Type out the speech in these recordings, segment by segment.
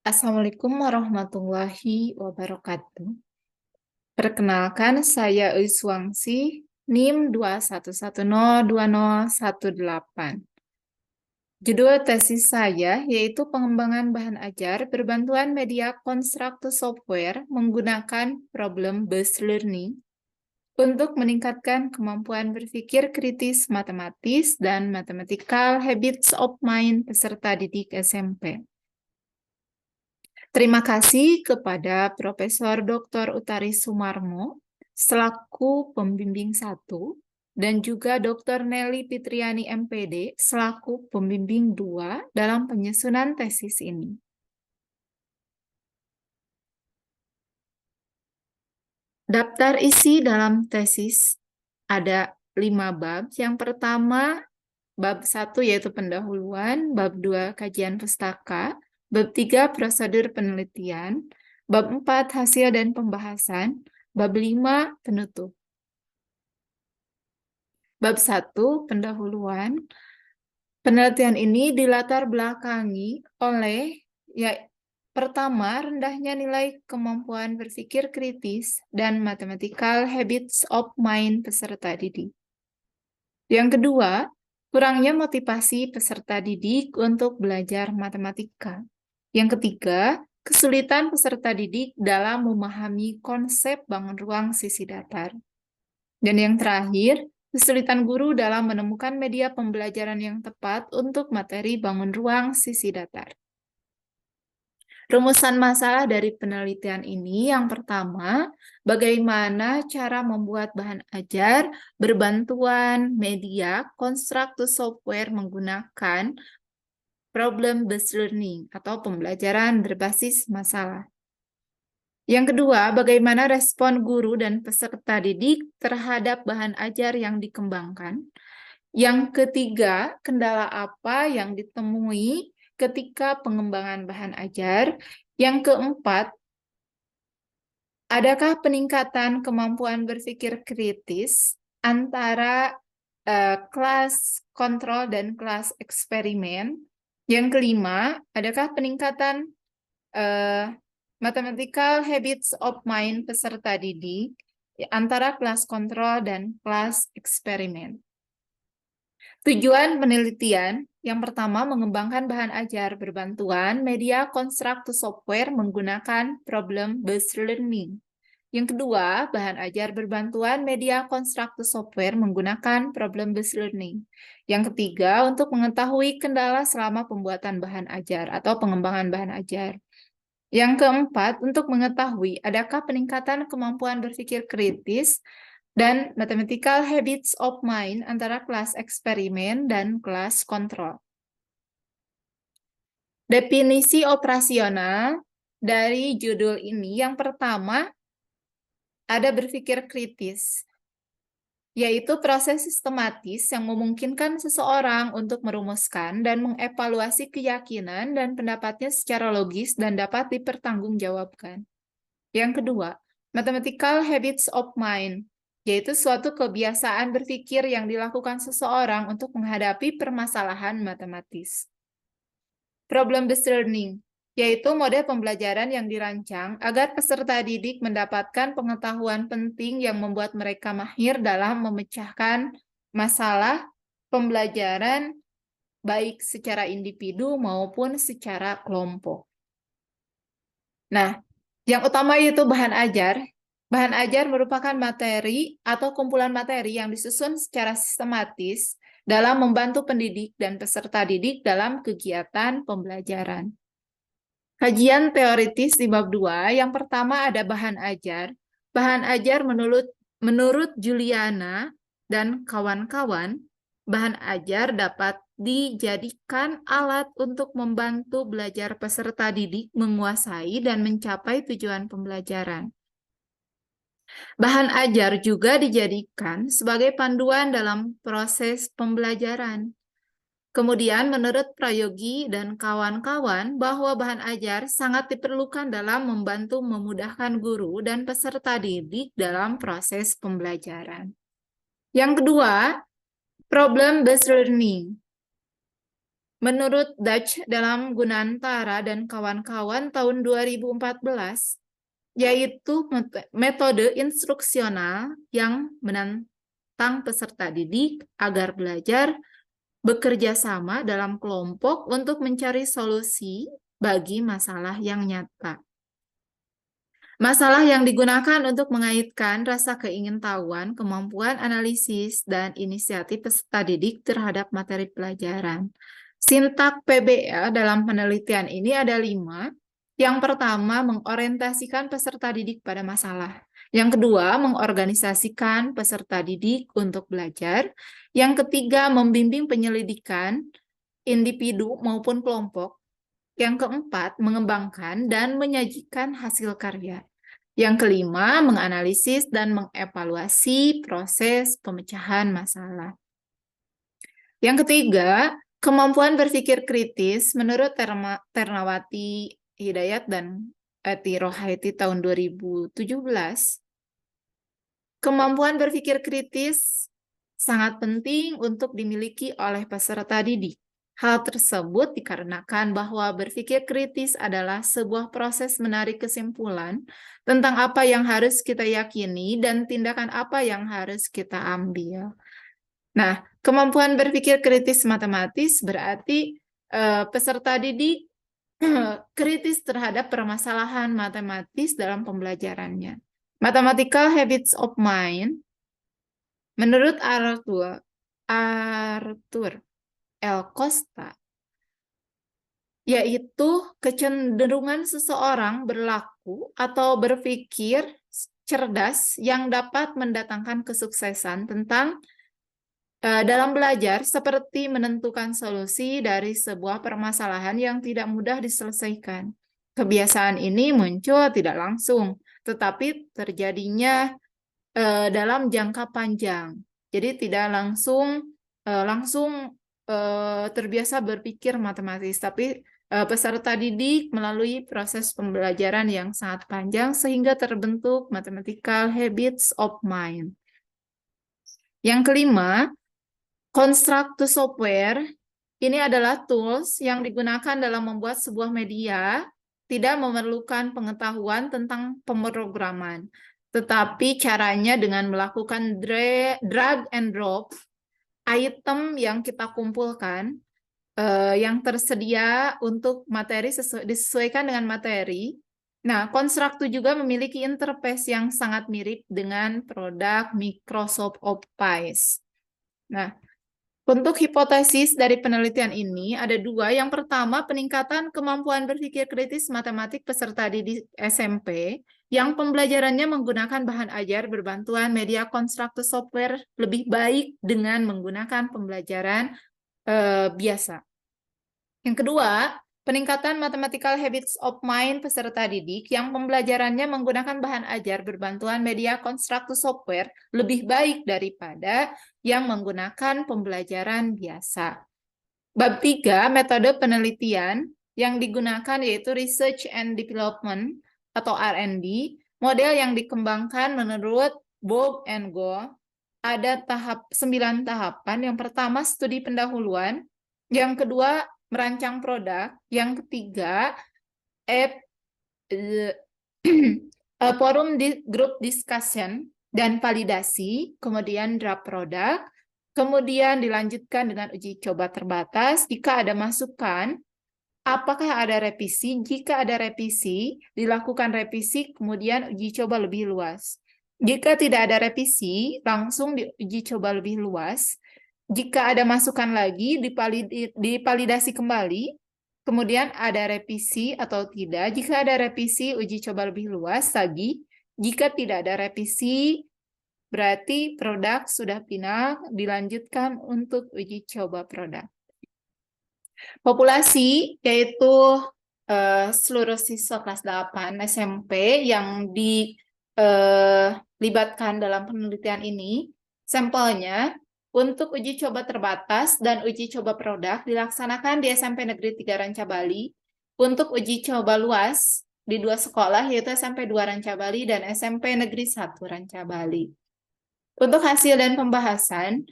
Assalamualaikum warahmatullahi wabarakatuh. Perkenalkan, saya Euswangsi, NIM 211020118. Judul tesis saya yaitu pengembangan bahan ajar berbantuan media konstruktif software menggunakan problem-based learning untuk meningkatkan kemampuan berpikir kritis matematis dan mathematical habits of mind peserta didik SMP. Terima kasih kepada Profesor Dr. Utari Sumarmo selaku pembimbing 1 dan juga Dr. Nelly Fitriani MPD selaku pembimbing 2 dalam penyusunan tesis ini. Daftar isi dalam tesis ada 5 bab. Yang pertama, bab 1 yaitu pendahuluan, bab 2 kajian pustaka, bab 3 prosedur penelitian, bab 4 hasil dan pembahasan, bab 5 penutup. Bab 1 pendahuluan. Penelitian ini dilatar belakangi oleh pertama, rendahnya nilai kemampuan berpikir kritis dan mathematical habits of mind peserta didik. Yang kedua, kurangnya motivasi peserta didik untuk belajar matematika. Yang ketiga, kesulitan peserta didik dalam memahami konsep bangun ruang sisi datar. Dan yang terakhir, kesulitan guru dalam menemukan media pembelajaran yang tepat untuk materi bangun ruang sisi datar. Rumusan masalah dari penelitian ini yang pertama, bagaimana cara membuat bahan ajar berbantuan media konstruktif software menggunakan problem-based learning atau pembelajaran berbasis masalah. Yang kedua, bagaimana respon guru dan peserta didik terhadap bahan ajar yang dikembangkan. Yang ketiga, kendala apa yang ditemui ketika pengembangan bahan ajar. Yang keempat, adakah peningkatan kemampuan berpikir kritis antara kelas kontrol dan kelas eksperimen. Yang kelima, adakah peningkatan mathematical habits of mind peserta didik antara kelas kontrol dan kelas eksperimen. Tujuan penelitian yang pertama, mengembangkan bahan ajar berbantuan media konstruktif software menggunakan problem-based learning. Yang kedua, bahan ajar berbantuan media konstruktif software menggunakan problem-based learning. Yang ketiga, untuk mengetahui kendala selama pembuatan bahan ajar atau pengembangan bahan ajar. Yang keempat, untuk mengetahui adakah peningkatan kemampuan berpikir kritis dan mathematical habits of mind antara kelas eksperimen dan kelas kontrol. Definisi operasional dari judul ini, yang pertama, ada berpikir kritis, yaitu proses sistematis yang memungkinkan seseorang untuk merumuskan dan mengevaluasi keyakinan dan pendapatnya secara logis dan dapat dipertanggungjawabkan. Yang kedua, mathematical habits of mind, yaitu suatu kebiasaan berpikir yang dilakukan seseorang untuk menghadapi permasalahan matematis. Problem-based learning, yaitu mode pembelajaran yang dirancang agar peserta didik mendapatkan pengetahuan penting yang membuat mereka mahir dalam memecahkan masalah pembelajaran baik secara individu maupun secara kelompok. Nah, yang utama yaitu bahan ajar. Bahan ajar merupakan materi atau kumpulan materi yang disusun secara sistematis dalam membantu pendidik dan peserta didik dalam kegiatan pembelajaran. Kajian teoritis di bab 2, yang pertama ada bahan ajar. Bahan ajar menurut Juliana dan kawan-kawan, bahan ajar dapat dijadikan alat untuk membantu belajar peserta didik menguasai dan mencapai tujuan pembelajaran. Bahan ajar juga dijadikan sebagai panduan dalam proses pembelajaran. Kemudian, menurut Prayogi dan kawan-kawan, bahwa bahan ajar sangat diperlukan dalam membantu memudahkan guru dan peserta didik dalam proses pembelajaran. Yang kedua, problem-based learning. Menurut Dutch dalam Gunantara dan kawan-kawan tahun 2014, yaitu metode instruksional yang menantang peserta didik agar belajar bekerja sama dalam kelompok untuk mencari solusi bagi masalah yang nyata. Masalah yang digunakan untuk mengaitkan rasa keingintahuan, kemampuan analisis, dan inisiatif peserta didik terhadap materi pelajaran. Sintak PBL dalam penelitian ini ada 5. Yang pertama, mengorientasikan peserta didik pada masalah. Yang kedua, mengorganisasikan peserta didik untuk belajar. Yang ketiga, membimbing penyelidikan individu maupun kelompok. Yang keempat, mengembangkan dan menyajikan hasil karya. Yang kelima, menganalisis dan mengevaluasi proses pemecahan masalah. Yang ketiga, kemampuan berpikir kritis menurut Ternawati Hidayat dan Eti Rohaiti tahun 2017. Kemampuan berpikir kritis sangat penting untuk dimiliki oleh peserta didik. Hal tersebut dikarenakan bahwa berpikir kritis adalah sebuah proses menarik kesimpulan tentang apa yang harus kita yakini dan tindakan apa yang harus kita ambil. Nah, kemampuan berpikir kritis matematis berarti peserta didik kritis terhadap permasalahan matematis dalam pembelajarannya. Mathematical Habits of Mind, menurut Arthur L. Costa, yaitu kecenderungan seseorang berlaku atau berpikir cerdas yang dapat mendatangkan kesuksesan dalam belajar, seperti menentukan solusi dari sebuah permasalahan yang tidak mudah diselesaikan. Kebiasaan ini muncul tidak langsung, tetapi terjadinya dalam jangka panjang. Jadi tidak langsung terbiasa berpikir matematis, tapi peserta didik melalui proses pembelajaran yang sangat panjang sehingga terbentuk mathematical habits of mind. Yang kelima, construct to software. Ini adalah tools yang digunakan dalam membuat sebuah media, tidak memerlukan pengetahuan tentang pemrograman, tetapi caranya dengan melakukan drag and drop item yang kita kumpulkan, yang tersedia untuk materi disesuaikan dengan materi. Nah, Constructo juga memiliki interface yang sangat mirip dengan produk Microsoft Office. Nah, untuk hipotesis dari penelitian ini ada 2. Yang pertama, peningkatan kemampuan berpikir kritis matematik peserta didik SMP yang pembelajarannya menggunakan bahan ajar berbantuan media Constructo software lebih baik dengan menggunakan pembelajaran biasa. Yang kedua, peningkatan mathematical habits of mind peserta didik yang pembelajarannya menggunakan bahan ajar berbantuan media Constructo software lebih baik daripada yang menggunakan pembelajaran biasa. Bab 3, metode penelitian yang digunakan yaitu Research and Development atau R&D, model yang dikembangkan menurut Bob and Go. Ada 9 tahapan. Yang pertama, studi pendahuluan. Yang kedua, merancang produk. Yang ketiga, forum group discussion dan validasi, kemudian draft produk, kemudian dilanjutkan dengan uji coba terbatas. Jika ada masukan, apakah ada revisi? Jika ada revisi, dilakukan revisi, kemudian uji coba lebih luas. Jika tidak ada revisi, langsung diuji coba lebih luas. Jika ada masukan lagi, divalidasi kembali, kemudian ada revisi atau tidak. Jika ada revisi, uji coba lebih luas lagi. Jika tidak ada revisi, berarti produk sudah final, dilanjutkan untuk uji coba produk. Populasi, yaitu seluruh siswa kelas 8 SMP yang dilibatkan dalam penelitian ini. Sampelnya untuk uji coba terbatas dan uji coba produk dilaksanakan di SMP Negeri 3 Rancabali. Untuk uji coba luas di 2 sekolah, yaitu SMP 2 Rancabali dan SMP Negeri 1 Rancabali. Untuk hasil dan pembahasan,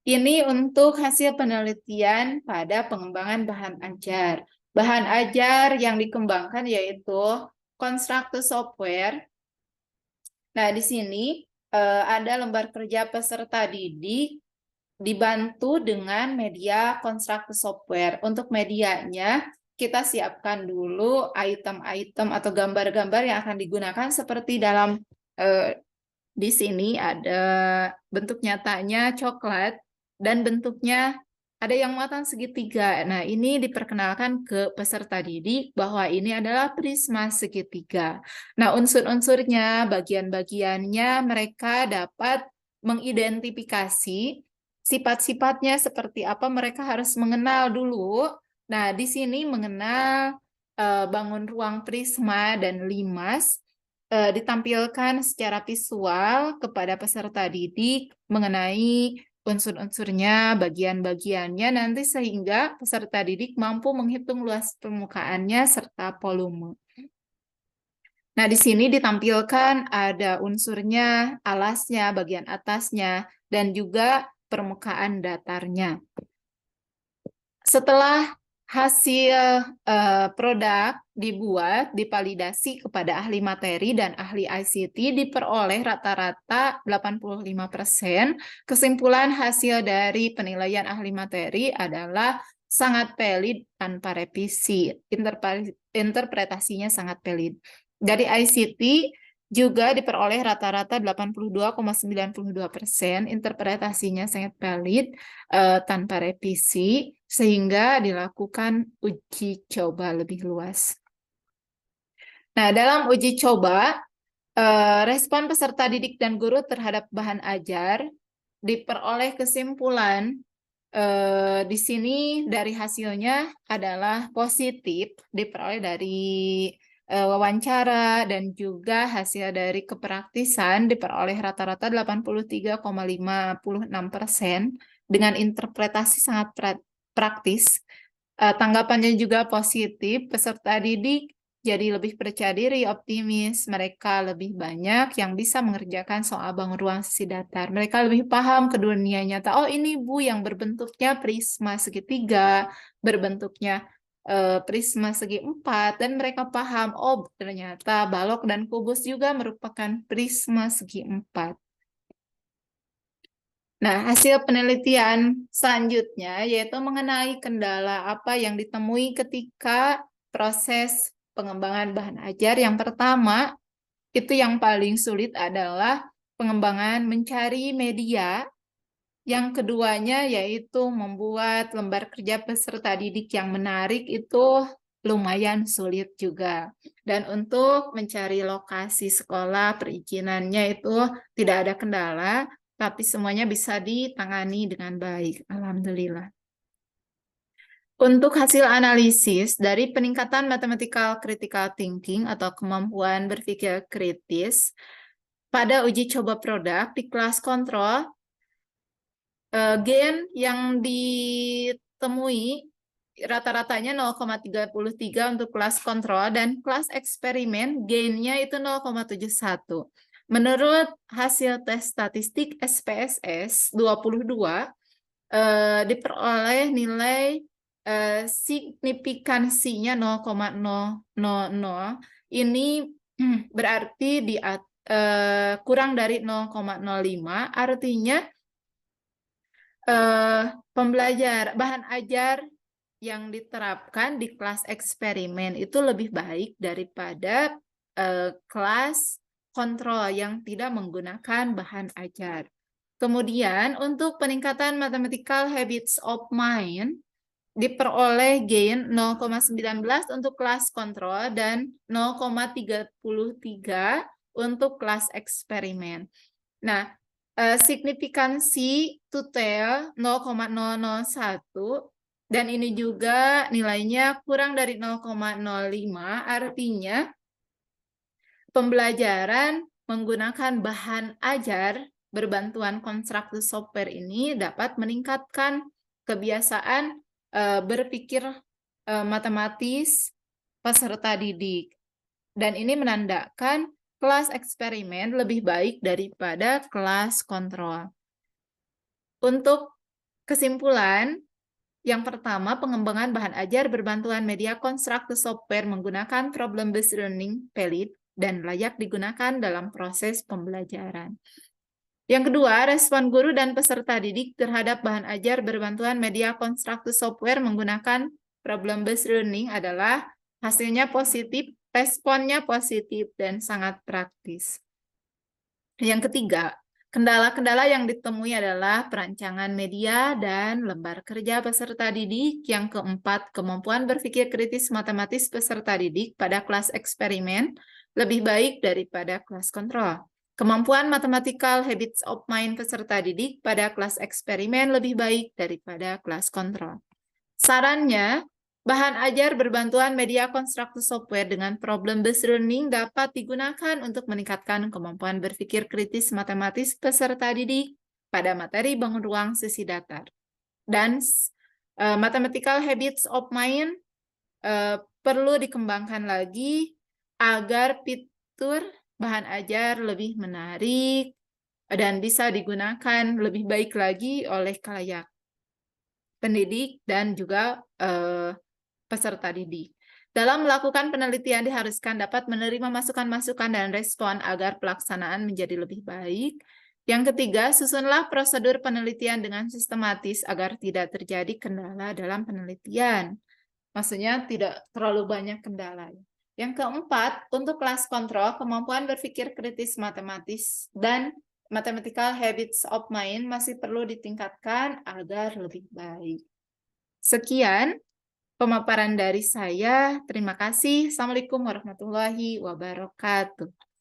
Ini untuk hasil penelitian pada pengembangan bahan ajar. Bahan ajar yang dikembangkan yaitu Constructor Software. Nah, di sini ada lembar kerja peserta didik dibantu dengan media Constructor Software. Untuk medianya, kita siapkan dulu item-item atau gambar-gambar yang akan digunakan seperti dalam di sini ada bentuk nyatanya coklat dan bentuknya ada yang muatan segitiga. Nah, ini diperkenalkan ke peserta didik bahwa ini adalah prisma segitiga. Nah, unsur-unsurnya, bagian-bagiannya mereka dapat mengidentifikasi sifat-sifatnya seperti apa mereka harus mengenal dulu. Nah, di sini mengenal bangun ruang prisma dan limas ditampilkan secara visual kepada peserta didik mengenai unsur-unsurnya, bagian-bagiannya nanti sehingga peserta didik mampu menghitung luas permukaannya serta volume. Nah, di sini ditampilkan ada unsurnya, alasnya, bagian atasnya, dan juga permukaan datarnya. Setelah hasil produk dibuat, divalidasi kepada ahli materi dan ahli ICT, diperoleh rata-rata 85%. Kesimpulan hasil dari penilaian ahli materi adalah sangat valid tanpa revisi. Interpretasinya sangat valid. Dari ICT, juga diperoleh rata-rata 82,92%, interpretasinya sangat valid tanpa revisi, sehingga dilakukan uji coba lebih luas. Nah, dalam uji coba, respon peserta didik dan guru terhadap bahan ajar diperoleh kesimpulan di sini dari hasilnya adalah positif, diperoleh dari wawancara dan juga hasil dari kepraktisan diperoleh rata-rata 83,56% dengan interpretasi sangat praktis. Tanggapannya juga positif, peserta didik jadi lebih percaya diri, optimis, mereka lebih banyak yang bisa mengerjakan soal bangun ruang sisi datar. Mereka lebih paham ke dunia nyata. Oh, ini Bu yang berbentuknya prisma segitiga, berbentuknya prisma segi empat, dan mereka paham, oh ternyata balok dan kubus juga merupakan prisma segi empat. Nah, hasil penelitian selanjutnya yaitu mengenai kendala apa yang ditemui ketika proses pengembangan bahan ajar. Yang pertama, itu yang paling sulit adalah pengembangan mencari media. Yang keduanya yaitu membuat lembar kerja peserta didik yang menarik itu lumayan sulit juga. Dan untuk mencari lokasi sekolah, perizinannya itu tidak ada kendala, tapi semuanya bisa ditangani dengan baik. Alhamdulillah. Untuk hasil analisis dari peningkatan mathematical critical thinking atau kemampuan berpikir kritis pada uji coba produk di kelas kontrol, gain yang ditemui rata-ratanya 0,33 untuk kelas kontrol dan kelas eksperimen gainnya itu 0,71. Menurut hasil tes statistik SPSS 22 diperoleh nilai signifikansinya 0,000. Ini berarti kurang dari 0,05, artinya bahan ajar yang diterapkan di kelas eksperimen itu lebih baik daripada kelas kontrol yang tidak menggunakan bahan ajar. Kemudian untuk peningkatan mathematical habits of mind diperoleh gain 0,19 untuk kelas kontrol dan 0,33 untuk kelas eksperimen. Nah, signifikansi total 0,001 dan ini juga nilainya kurang dari 0,05, artinya pembelajaran menggunakan bahan ajar berbantuan konstruktur software ini dapat meningkatkan kebiasaan berpikir matematis peserta didik. Dan ini menandakan kelas eksperimen lebih baik daripada kelas kontrol. Untuk Kesimpulan, yang pertama, pengembangan bahan ajar berbantuan media konstruktif software menggunakan problem-based learning valid dan layak digunakan dalam proses pembelajaran. Yang kedua, respon guru dan peserta didik terhadap bahan ajar berbantuan media konstruktif software menggunakan problem-based learning adalah hasilnya positif, responnya positif, dan sangat praktis. Yang ketiga, kendala-kendala yang ditemui adalah perancangan media dan lembar kerja peserta didik. Yang keempat, kemampuan berpikir kritis matematis peserta didik pada kelas eksperimen lebih baik daripada kelas kontrol. Kemampuan mathematical habits of mind peserta didik pada kelas eksperimen lebih baik daripada kelas kontrol. Sarannya, bahan ajar berbantuan media konstruktif software dengan problem-based learning dapat digunakan untuk meningkatkan kemampuan berpikir kritis matematis peserta didik pada materi bangun ruang sesi datar. Dan mathematical habits of mind perlu dikembangkan lagi agar fitur bahan ajar lebih menarik dan bisa digunakan lebih baik lagi oleh khalayak pendidik dan juga peserta didik. Dalam melakukan penelitian diharuskan dapat menerima masukan-masukan dan respon agar pelaksanaan menjadi lebih baik. Yang ketiga, susunlah prosedur penelitian dengan sistematis agar tidak terjadi kendala dalam penelitian. Maksudnya tidak terlalu banyak kendala. Yang keempat, untuk kelas kontrol, kemampuan berpikir kritis matematis dan mathematical habits of mind masih perlu ditingkatkan agar lebih baik. Sekian pemaparan dari saya. Terima kasih. Assalamualaikum warahmatullahi wabarakatuh.